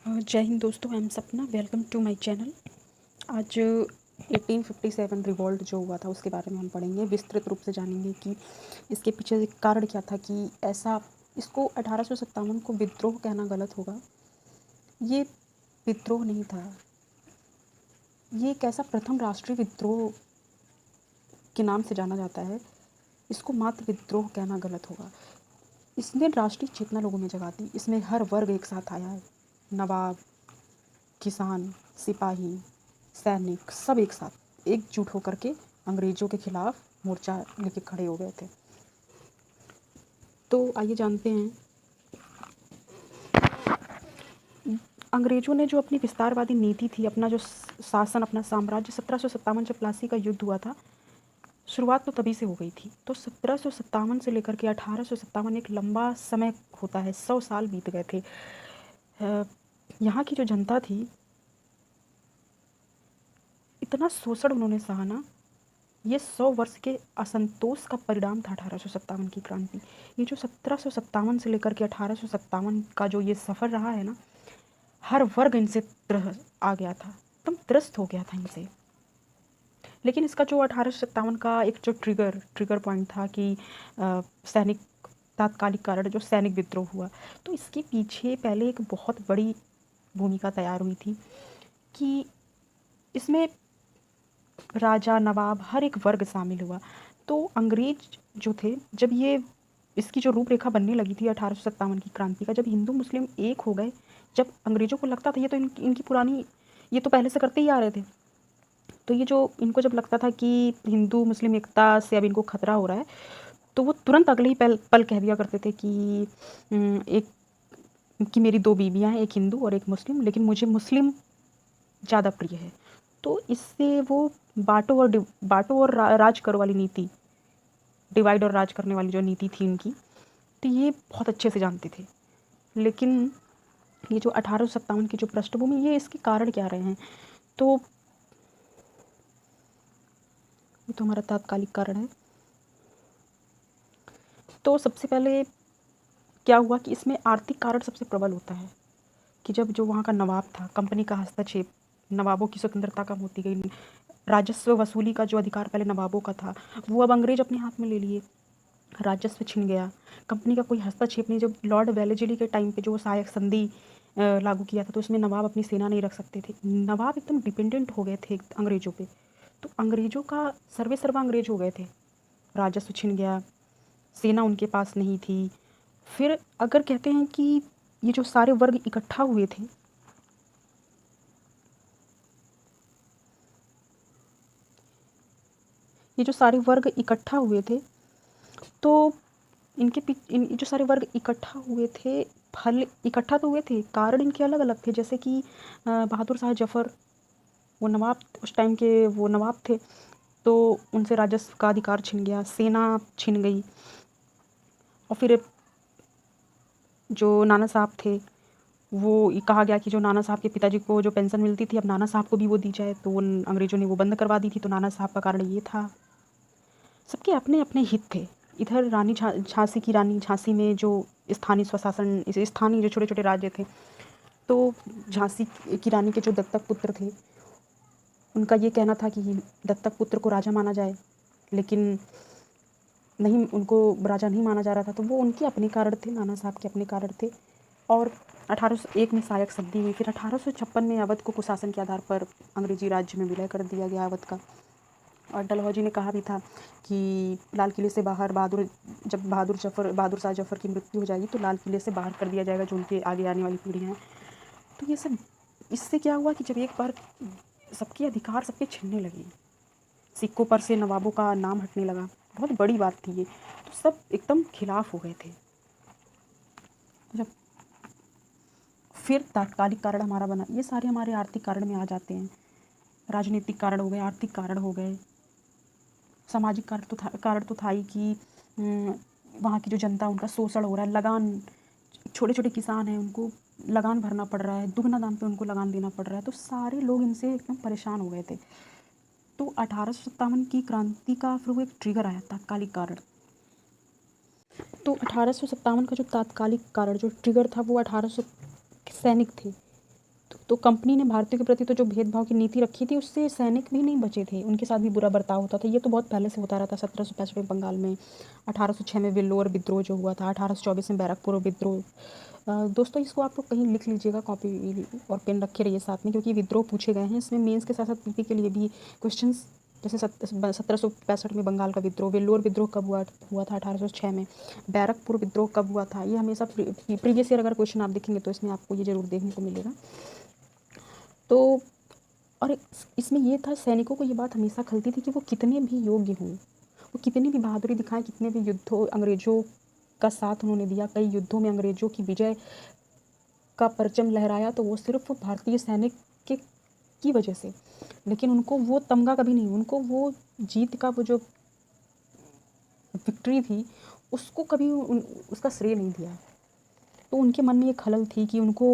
जय हिंद दोस्तों, I am Sapna. Welcome to my channel. आज 1857 रिवॉल्ट जो हुआ था उसके बारे में हम पढ़ेंगे, विस्तृत रूप से जानेंगे कि इसके पीछे कारण क्या था कि ऐसा इसको 1857 को विद्रोह कहना गलत होगा। ये विद्रोह नहीं था, ये एक ऐसा प्रथम राष्ट्रीय विद्रोह के नाम से जाना जाता है। इसको मात्र विद्रोह कहना गलत होगा। इसने राष्ट्रीय चेतना लोगों में जगा दी। इसमें हर वर्ग एक साथ आया है, नवाब, किसान, सिपाही, सैनिक, सब एक साथ एकजुट होकर के अंग्रेज़ों के खिलाफ मोर्चा लेके खड़े हो गए थे। तो आइए जानते हैं, अंग्रेज़ों ने जो अपनी विस्तारवादी नीति थी, अपना जो शासन, अपना साम्राज्य, 1757 जब प्लासी का युद्ध हुआ था, शुरुआत तो तभी से हो गई थी। तो 1757 से लेकर के 1857 एक लंबा समय होता है, 100 साल बीत गए थे। यहाँ की जो जनता थी, इतना शोषण उन्होंने सहा ना, ये 100 वर्ष के असंतोष का परिणाम था 1857 की क्रांति। ये जो 1757 से लेकर के 1857 का जो ये सफ़र रहा है ना, हर वर्ग इनसे आ गया था, एकदम त्रस्त हो गया था इनसे। लेकिन इसका जो 1857 का एक जो ट्रिगर पॉइंट था कि सैनिक तात्कालिक कारण जो सैनिक विद्रोह हुआ, तो इसके पीछे पहले एक बहुत बड़ी भूमिका तैयार हुई थी कि इसमें राजा, नवाब, हर एक वर्ग शामिल हुआ। तो अंग्रेज जो थे, जब ये इसकी जो रूपरेखा बनने लगी थी 1857 की क्रांति का, जब हिंदू मुस्लिम एक हो गए, जब अंग्रेज़ों को लगता था ये तो इनकी पुरानी, ये तो पहले से करते ही आ रहे थे, तो ये जो इनको जब लगता था कि हिंदू मुस्लिम एकता से अब इनको खतरा हो रहा है, तो वो तुरंत अगले ही पल कह दिया करते थे कि एक कि मेरी 2 बीवियाँ हैं, एक हिंदू और एक मुस्लिम, लेकिन मुझे मुस्लिम ज़्यादा प्रिय है। तो इससे वो बाँटो और राज करो वाली नीति, डिवाइड और राज करने वाली जो नीति थी इनकी, तो ये बहुत अच्छे से जानते थे। लेकिन ये जो 1857 की जो पृष्ठभूमि, ये इसके कारण क्या रहे हैं, तो ये तो हमारा तात्कालिक कारण है। तो सबसे पहले क्या हुआ कि इसमें आर्थिक कारण सबसे प्रबल होता है कि जब जो वहाँ का नवाब था, कंपनी का हस्तक्षेप, नवाबों की स्वतंत्रता कम होती गई, राजस्व वसूली का जो अधिकार पहले नवाबों का था, वो अब अंग्रेज अपने हाथ में ले लिए, राजस्व छिन गया, कंपनी का कोई हस्तक्षेप नहीं। जब लॉर्ड वेलेस्ली के टाइम पे जो सहायक संधि लागू किया था, तो उसमें नवाब अपनी सेना नहीं रख सकते थे, नवाब एकदम डिपेंडेंट हो गए थे अंग्रेज़ों पे। तो अंग्रेज़ों का सर्वे सर्वा अंग्रेज हो गए थे, राजस्व छिन गया, सेना उनके पास नहीं थी। फिर अगर कहते हैं कि ये जो सारे वर्ग इकट्ठा हुए थे, ये जो सारे वर्ग इकट्ठा हुए थे, तो इन जो सारे वर्ग इकट्ठा हुए थे, फल इकट्ठा तो हुए थे, कारण इनके अलग अलग थे। जैसे कि बहादुर शाह जफ़र, वो नवाब, उस टाइम के वो नवाब थे, तो उनसे राजस्व का अधिकार छिन गया, सेना छिन गई। और फिर जो नाना साहब थे, वो कहा गया कि जो नाना साहब के पिताजी को जो पेंशन मिलती थी, अब नाना साहब को भी वो दी जाए, तो अंग्रेज़ों ने वो बंद करवा दी थी। तो नाना साहब का कारण ये था। सबके अपने अपने हित थे। इधर रानी झांसी की रानी झांसी में जो स्थानीय स्वशासन, स्थानीय जो छोटे छोटे राज्य थे, तो झांसी की रानी के जो दत्तक पुत्र थे, उनका ये कहना था कि दत्तक पुत्र को राजा माना जाए, लेकिन नहीं, उनको राजा नहीं माना जा रहा था। तो वो उनके अपने कारण थे, नाना साहब के अपने कारण थे। और 1801 में सहायक संधि हुई। फिर 1856 में अवध को कुशासन के आधार पर अंग्रेजी राज्य में विलय कर दिया गया, अवध का। और डलहौजी ने कहा भी था कि लाल किले से बाहर जब बहादुर शाह जफ़र की मृत्यु हो जाएगी, तो लाल किले से बाहर कर दिया जाएगा जो उनके आगे आने वाली पीढ़ियाँ हैं। तो ये सब, इससे क्या हुआ कि जब एक बार सबके अधिकार सबके छिनने लगे, सिक्कों पर से नवाबों का नाम हटने लगा, बहुत बड़ी बात थी ये, तो सब एकदम खिलाफ हो गए थे। जब फिर तात्कालिक कारण हमारा बना, ये सारे हमारे आर्थिक कारण में आ जाते हैं। राजनीतिक कारण हो गए, आर्थिक कारण हो गए, सामाजिक कारण तो था ही कि वहाँ की जो जनता, उनका शोषण हो रहा है, लगान, छोटे छोटे किसान हैं, उनको लगान भरना पड़ रहा है, दुगना दाम पे उनको लगान देना पड़ रहा है, तो सारे लोग इनसे एकदम परेशान हो गए थे। तो 1857 की क्रांति का फिर वो एक ट्रिगर आया, तात्कालिक कारण। तो 1857 का जो तात्कालिक कारण, जो ट्रिगर था, वो 1800 सैनिक थे। तो कंपनी ने भारतीयों के प्रति तो जो भेदभाव की नीति रखी थी उससे सैनिक भी नहीं बचे थे, उनके साथ भी बुरा बर्ताव होता था। ये तो बहुत पहले से होता रहा था। 1765 में बंगाल में, 1806 में वेल्लोर विद्रोह जो हुआ था, 1824 में बैरकपुर विद्रोह। दोस्तों इसको आप लोग कहीं लिख लीजिएगा, कॉपी और पेन रखे रहिए साथ में, क्योंकि विद्रोह पूछे गए हैं इसमें। मेंस के साथ साथ पीपी के लिए भी क्वेश्चंस, जैसे 1765 में बंगाल का विद्रोह, वेल्लोर विद्रोह कब हुआ था 1806 में, बैरकपुर विद्रोह कब हुआ था, ये हमेशा प्रीवियस ईयर अगर क्वेश्चन आप देखेंगे तो इसमें आपको ये जरूर देखने को मिलेगा। तो और इसमें ये था, सैनिकों को ये बात हमेशा खलती थी कि वो कितने भी योग्य हों, वो कितनी भी बहादुरी दिखाएं, कितने भी युद्धों, अंग्रेज़ों का साथ उन्होंने दिया, कई युद्धों में अंग्रेज़ों की विजय का परचम लहराया, तो वो सिर्फ भारतीय सैनिक के की वजह से। लेकिन उनको वो तमगा कभी नहीं, उनको वो जीत का वो जो विक्ट्री थी उसको कभी उसका श्रेय नहीं दिया। तो उनके मन में ये खलल थी कि उनको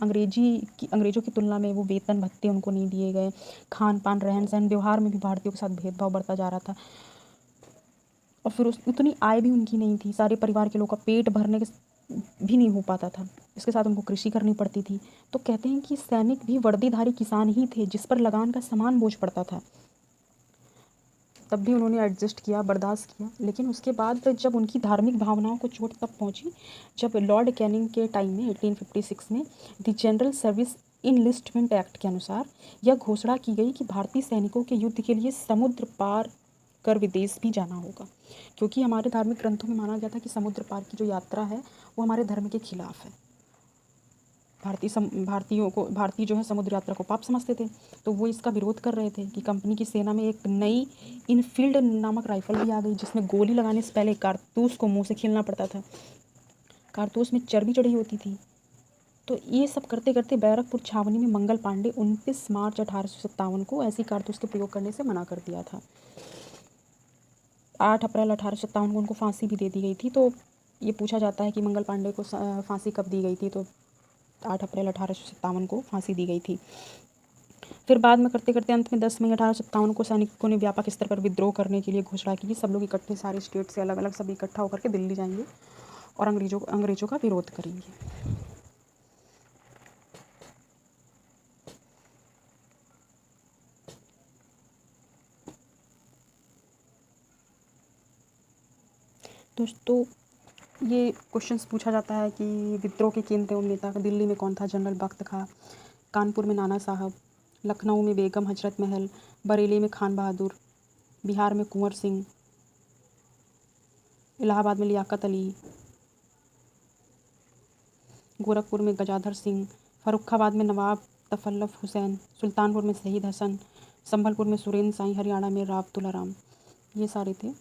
अंग्रेज़ों की तुलना में वो वेतन भत्ते उनको नहीं दिए गए, खान पान, रहन सहन, व्यवहार में भी भारतीयों के साथ भेदभाव बढ़ता जा रहा था। और फिर उतनी आय भी उनकी नहीं थी, सारे परिवार के लोग का पेट भरने के भी नहीं हो पाता था, इसके साथ उनको कृषि करनी पड़ती थी। तो कहते हैं कि सैनिक भी वर्दीधारी किसान ही थे जिस पर लगान का समान बोझ पड़ता था, तब भी उन्होंने एडजस्ट किया, बर्दाश्त किया। लेकिन उसके बाद जब उनकी धार्मिक भावनाओं को चोट तब पहुंची जब लॉर्ड कैनिंग के टाइम में 1856 में the general service enlistment act के अनुसार यह घोषणा की गई कि भारतीय सैनिकों के युद्ध के लिए समुद्र पार कर विदेश भी जाना होगा, क्योंकि हमारे धार्मिक ग्रंथों में माना गया था कि समुद्र पार की जो यात्रा है वो हमारे धर्म के खिलाफ है। भारतीय जो है समुद्र यात्रा को पाप समझते थे, तो वो इसका विरोध कर रहे थे कि कंपनी की सेना में एक नई इनफील्ड नामक राइफल भी आ गई, जिसमें गोली लगाने से पहले कारतूस को मुंह से खींचना पड़ता था, कारतूस में चर्बी चढ़ी होती थी। तो ये सब करते करते बैरकपुर छावनी में मंगल पांडे 29 मार्च 1857 को ऐसी कारतूस के प्रयोग करने से मना कर दिया था। 8 अप्रैल 1857 को उनको फांसी भी दे दी गई थी। तो ये पूछा जाता है कि मंगल पांडे को फांसी कब दी गई थी, तो 8 अप्रैल 1857 को फांसी दी गई थी। फिर बाद में करते करते अंत में 10 मई 1857 को सैनिकों ने व्यापक स्तर पर विद्रोह करने के लिए घोषणा की। सब लोग इकट्ठे, सारे स्टेट से अलग अलग सब इकट्ठा होकर के दिल्ली जाएंगे और अंग्रेज़ों का विरोध करेंगे। दोस्तों ये क्वेश्चंस पूछा जाता है कि विद्रोह के केंद्र एवं नेता दिल्ली में कौन था? जनरल बख्त खां, कानपुर में नाना साहब, लखनऊ में बेगम हजरत महल, बरेली में खान बहादुर, बिहार में कुंवर सिंह, इलाहाबाद में लियाकत अली, गोरखपुर में गजाधर सिंह, फर्रुखाबाद में नवाब तफल्लुफ हुसैन, सुल्तानपुर में शहीद हसन, संभलपुर में सुरेंद्र साई, हरियाणा में राव तुलाराम। ये सारे थे।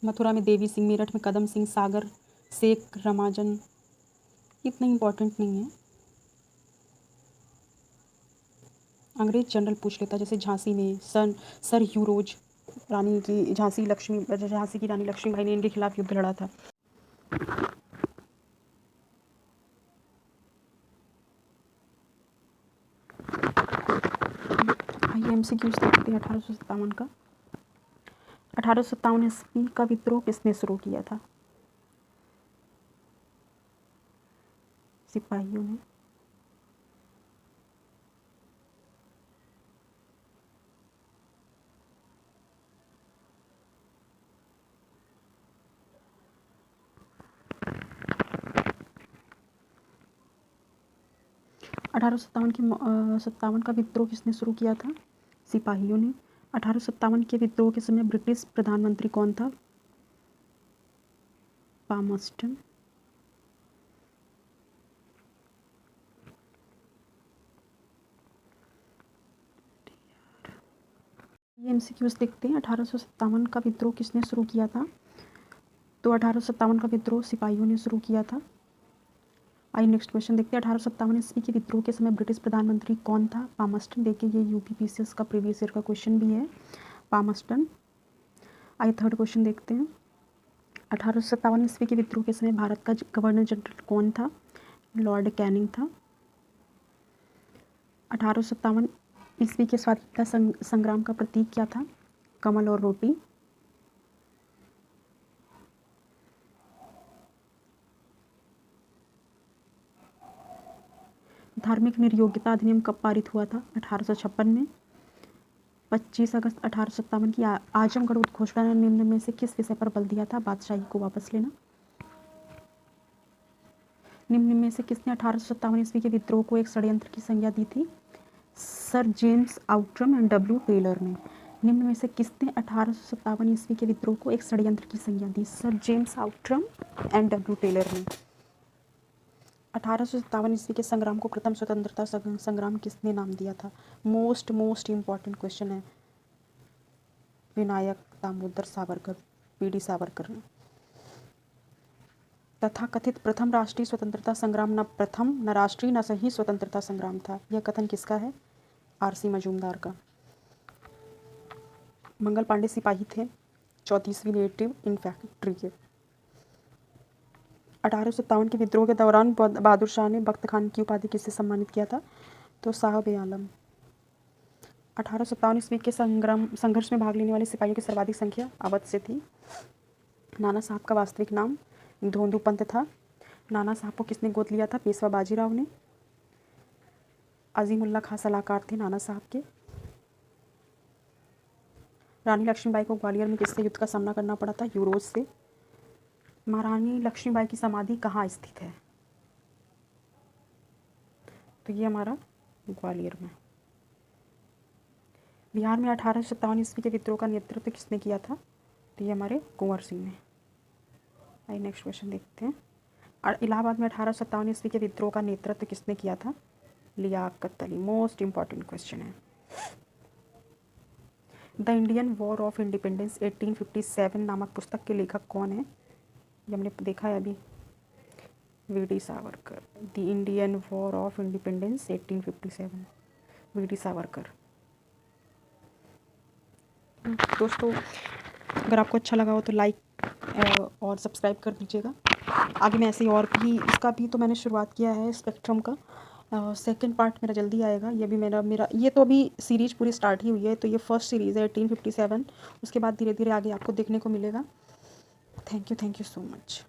मथुरा में देवी सिंह, मेरठ में कदम सिंह, सागर शेख रमाजन। इतना इम्पोर्टेंट नहीं है, अंग्रेज जनरल पूछ लेता। जैसे झांसी में सर ह्यूरोज रानी की झांसी की रानी लक्ष्मीबाई ने इनके खिलाफ युद्ध लड़ा था। आइए MCQs देखते हैं 1857 का। 1857 ईस्वी का विद्रोह किसने शुरू किया था? सिपाहियों ने। सत्तावन का विद्रोह किसने शुरू किया था? सिपाहियों ने। 1857 के विद्रोह के समय ब्रिटिश प्रधानमंत्री कौन था? पामस्टन। ये MCQs देखते हैं। 1857 का विद्रोह किसने शुरू किया था? तो 1857 का विद्रोह सिपाहियों ने शुरू किया था। आइए नेक्स्ट क्वेश्चन देखते हैं। 1857 ईस्वी के विद्रोह के समय ब्रिटिश प्रधानमंत्री कौन था? पामस्टन। देखिए ये UPPCS का प्रीवियस ईयर का क्वेश्चन भी है, पामस्टन। आइए थर्ड क्वेश्चन देखते हैं। 1857 ईस्वी के विद्रोह के समय भारत का गवर्नर जनरल कौन था? लॉर्ड कैनिंग था। 1857 ईस्वी के स्वतंत्रता संग्राम का प्रतीक क्या था? कमल और रोटी। धार्मिक निर्योग्यता अधिनियम कब पारित हुआ था? 1856 में। 25 अगस्त 1857 की आजमगढ़ उद्घोषणा ने निम्न में से किस विषय पर बल दिया था? बादशाही को वापस लेना। निम्न में से किसने 1857 ईस्वी के विद्रोह को एक षड्यंत्र की संज्ञा दी थी? Sir James Outram and W Taylor ने। निम्न में से किसने 1857 ईस्वी के विद्रोह को एक षड्यंत्र की संज्ञा दी? Sir James Outram and W Taylor ने। 1857 ईस्वी के संग्राम को प्रथम स्वतंत्रता संग्राम किसने नाम दिया था? मोस्ट इम्पॉर्टेंट क्वेश्चन है। विनायक दामोदर सावरकर, पीडी सावरकर ने। तथाकथित प्रथम राष्ट्रीय स्वतंत्रता संग्राम न प्रथम न राष्ट्रीय न सही स्वतंत्रता संग्राम था। यह कथन किसका है? आरसी मजूमदार का। मंगल पांडे सिपाही थे 34वीं नेटिव इन्फैंट्री के। 1857 के विद्रोह के दौरान बहादुर शाह ने बख्त खान की उपाधि किससे सम्मानित किया था? तो साहब-ए-आलम। 1857 ईस्वी के संघर्ष में भाग लेने वाले सिपाहियों की सर्वाधिक संख्या अवध से थी। नाना साहब का वास्तविक नाम धोंदू पंत था। नाना साहब को किसने गोद लिया था? पेशवा बाजीराव ने। अजीमुल्ला खां सलाहकार थे नाना साहब के। रानी लक्ष्मीबाई को ग्वालियर में किससे युद्ध का सामना करना पड़ा था? यूरोज से। महारानी लक्ष्मीबाई की समाधि कहाँ स्थित है? तो ये हमारा ग्वालियर में। बिहार में 1857 ईस्वी के विद्रोह का नेतृत्व किसने किया था? तो ये हमारे कुंवर सिंह ने। आइए नेक्स्ट क्वेश्चन देखते हैं। इलाहाबाद में 1857 ईस्वी के विद्रोह का नेतृत्व किसने किया था? Liaquat Ali. Most important question है। The Indian war of independence 1857 नामक पुस्तक के लेखक कौन है? ये हमने देखा है अभी, VD. Savarkar. The Indian war of independence 1857, VD. Savarkar. दोस्तों अगर आपको अच्छा लगा हो तो लाइक और सब्सक्राइब कर दीजिएगा। आगे मैं ऐसे ही और भी, इसका भी तो मैंने शुरुआत किया है स्पेक्ट्रम का। सेकंड पार्ट मेरा जल्दी आएगा। ये भी मेरा ये तो अभी सीरीज पूरी स्टार्ट ही हुई है, तो ये फर्स्ट सीरीज़ है 1857। उसके बाद धीरे धीरे आगे आपको देखने को मिलेगा। Thank you so much.